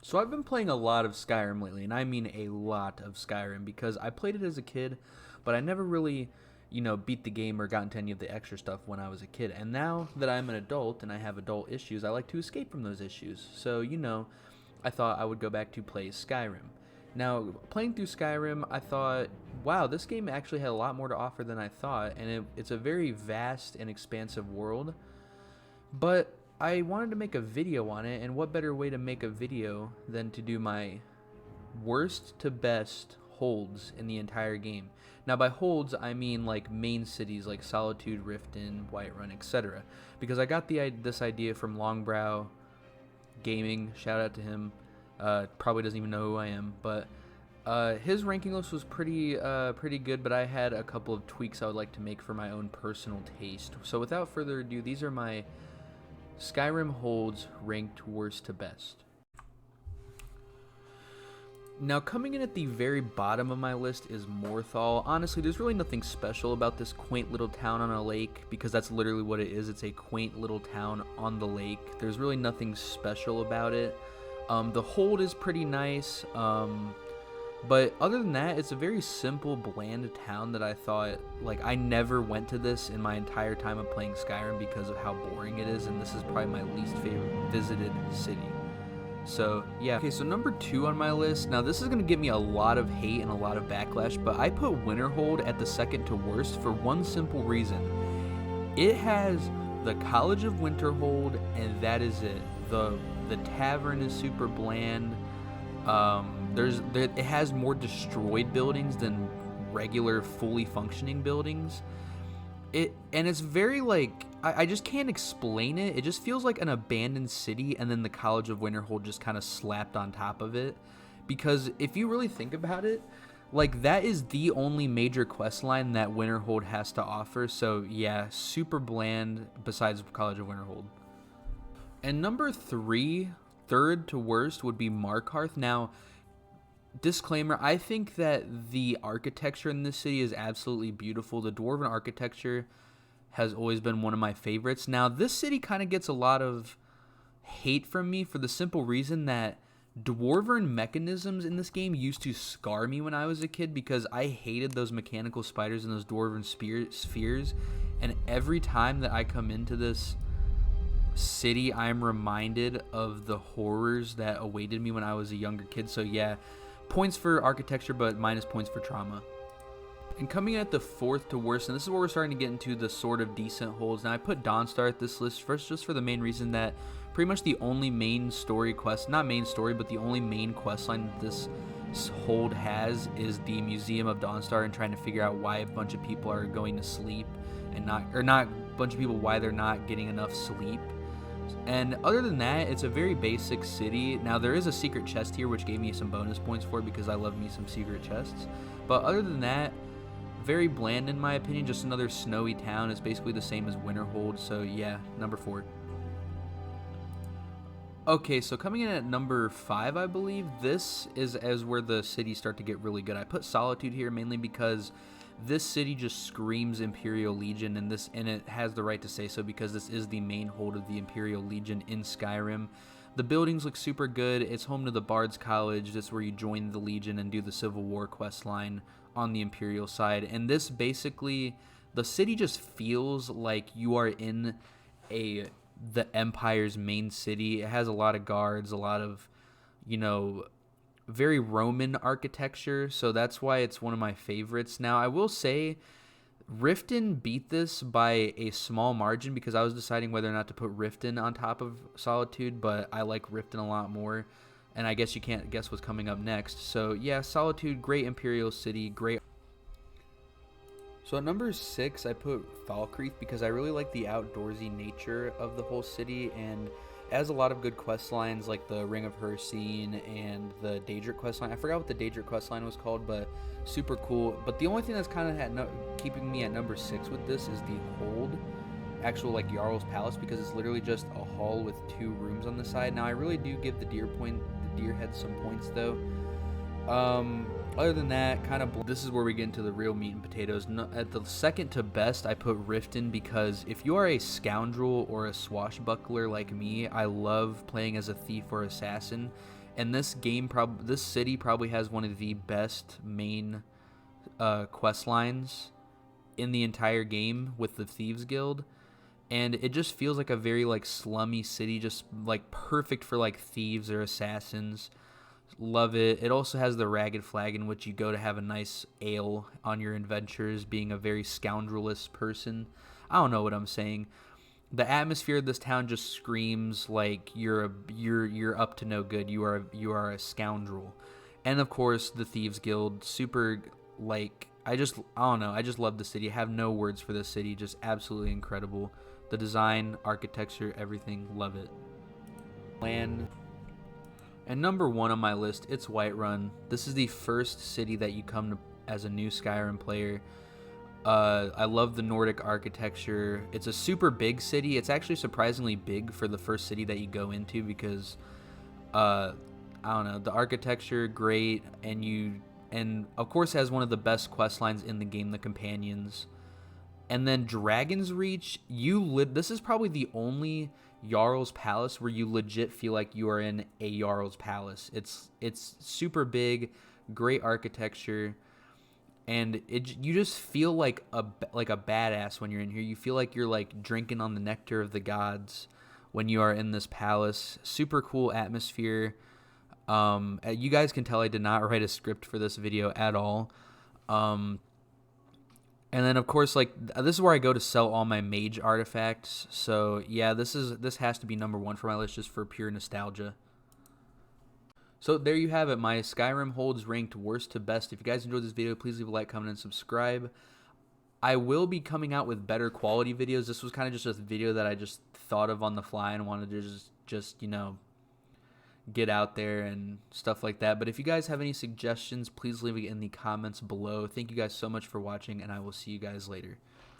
So I've been playing a lot of Skyrim lately, and I mean a lot of Skyrim because I played it as a kid, but I never really, beat the game or got into any of the extra stuff when I was a kid. And now that I'm an adult and I have adult issues, I like to escape from those issues. So, I thought I would go back to play Skyrim. Now, playing through Skyrim, I thought, wow, this game actually had a lot more to offer than I thought, and it's a very vast and expansive world. But I wanted to make a video on it, and what better way to make a video than to do my worst to best holds in the entire game. Now, by holds, I mean like main cities like Solitude, Riften, Whiterun, etc. Because I got this idea from Longbrow Gaming. Shout out to him. Probably doesn't even know who I am, but his ranking list was pretty good. But I had a couple of tweaks I would like to make for my own personal taste. So without further ado, these are my Skyrim holds ranked worst to best. Now, coming in at the very bottom of my list is Morthal. Honestly, there's really nothing special about this quaint little town on a lake, because that's literally what it is. It's a quaint little town on the lake. There's really nothing special about it. The hold is pretty nice, but other than that, it's a very simple, bland town that I thought, like, I never went to this in my entire time of playing Skyrim because of how boring it is, and this is probably my least favorite visited city. So, yeah. Okay, so number 2 on my list. Now, this is going to give me a lot of hate and a lot of backlash, but I put Winterhold at the second to worst for one simple reason. It has the College of Winterhold, and that is it. The tavern is super bland. It has more destroyed buildings than regular fully functioning buildings. It's very, like, I just can't explain it. It just feels like an abandoned city, and then the College of Winterhold just kind of slapped on top of it. Because if you really think about it, like, that is the only major quest line that Winterhold has to offer. So yeah, super bland besides College of Winterhold. And number 3, third to worst, would be Markarth. Now, disclaimer, I think that the architecture in this city is absolutely beautiful. The Dwarven architecture has always been one of my favorites. Now, this city kind of gets a lot of hate from me for the simple reason that Dwarven mechanisms in this game used to scar me when I was a kid, because I hated those mechanical spiders and those Dwarven spheres. And every time that I come into this city, I'm reminded of the horrors that awaited me when I was a younger kid. So yeah, points for architecture, but minus points for trauma. And coming in at the 4th to worst, and this is where we're starting to get into the sort of decent holds. Now, I put Dawnstar at this list first just for the main reason that pretty much the only main story quest, not main story, but the only main quest line that this hold has is the Museum of Dawnstar, and trying to figure out why a bunch of people are going to sleep and not a bunch of people, why they're not getting enough sleep. And other than that, it's a very basic city. Now, there is a secret chest here, which gave me some bonus points for it because I love me some secret chests. But other than that, very bland in my opinion. Just another snowy town. It's basically the same as Winterhold. So yeah, number 4. Okay, so coming in at number 5, I believe, this is as where the cities start to get really good. I put Solitude here mainly because this city just screams Imperial Legion, and it has the right to say so because this is the main hold of the Imperial Legion in Skyrim. The buildings look super good. It's home to the Bard's College. That's where you join the Legion and do the Civil War quest line on the Imperial side. And this basically, the city just feels like you are in the Empire's main city. It has a lot of guards, a lot of, very Roman architecture, so that's why it's one of my favorites. Now, I will say Riften beat this by a small margin because I was deciding whether or not to put Riften on top of Solitude, but I like Riften a lot more, and I guess you can't guess what's coming up next. So yeah, Solitude, great Imperial city, great. So at number 6, I put Falkreath because I really like the outdoorsy nature of the whole city, and it has a lot of good quest lines like the Ring of Hercene and the Daedric quest line. I forgot what the Daedric quest line was called, but super cool. But the only thing that's kind of keeping me at number 6 with this is the hold, actual like Jarl's Palace, because it's literally just a hall with 2 rooms on the side. Now, I really do give the deer head some points though. Other than that, this is where we get into the real meat and potatoes. At the second to best, I put Riften because if you are a scoundrel or a swashbuckler like me, I love playing as a thief or assassin. And this city probably has one of the best main quest lines in the entire game with the Thieves Guild. And it just feels like a very like slummy city, just like perfect for like thieves or assassins. Love it. It also has the Ragged Flag, in which you go to have a nice ale on your adventures, being a very scoundrelous person. I don't know what I'm saying. The atmosphere of this town just screams like you're up to no good. You are a scoundrel. And of course, the Thieves Guild, super like I don't know. I just love the city. I have no words for this city. Just absolutely incredible. The design, architecture, everything, love it. Land. And number 1 on my list, it's Whiterun. This is the first city that you come to as a new Skyrim player. I love the Nordic architecture. It's a super big city. It's actually surprisingly big for the first city that you go into because, I don't know, the architecture great, and of course it has one of the best quest lines in the game, the companions. And then Dragon's Reach, this is probably the only Jarl's Palace where you legit feel like you are in a Jarl's Palace. It's super big, great architecture, and you just feel like a badass when you're in here. You feel like you're like drinking on the nectar of the gods when you are in this palace. Super cool atmosphere. You guys can tell I did not write a script for this video at all. And then, of course, like, this is where I go to sell all my mage artifacts. So, yeah, this has to be number 1 for my list just for pure nostalgia. So, there you have it. My Skyrim holds ranked worst to best. If you guys enjoyed this video, please leave a like, comment, and subscribe. I will be coming out with better quality videos. This was kind of just a video that I just thought of on the fly and wanted to just you know, get out there and stuff like that. But if you guys have any suggestions, please leave it in the comments below. Thank you guys so much for watching, and I will see you guys later.